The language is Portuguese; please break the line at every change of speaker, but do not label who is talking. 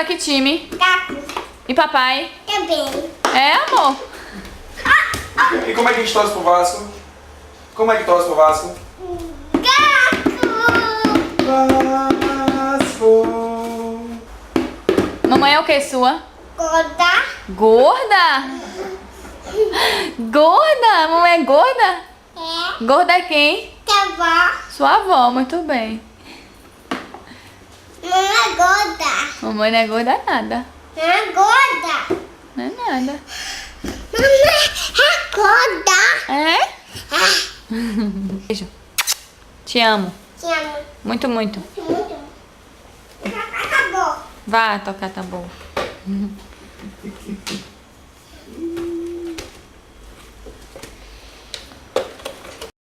Pra que time?
Gato.
E papai?
Também.
É, amor?
E como é que a gente torce pro Vasco? Como é que torce pro Vasco?
Gato.
Vasco.
Mamãe é o que sua?
Gorda.
Gorda? Gorda? Mamãe é gorda?
É.
Gorda é quem?
Tavó.
Sua avó, muito bem.
Não é gorda.
Mamãe não é gorda nada.
Não é gorda.
Não é nada.
Mamãe é gorda.
É? Beijo. Te amo.
Te amo
Muito, muito.
muito. Acabou.
Vá tocar tambor.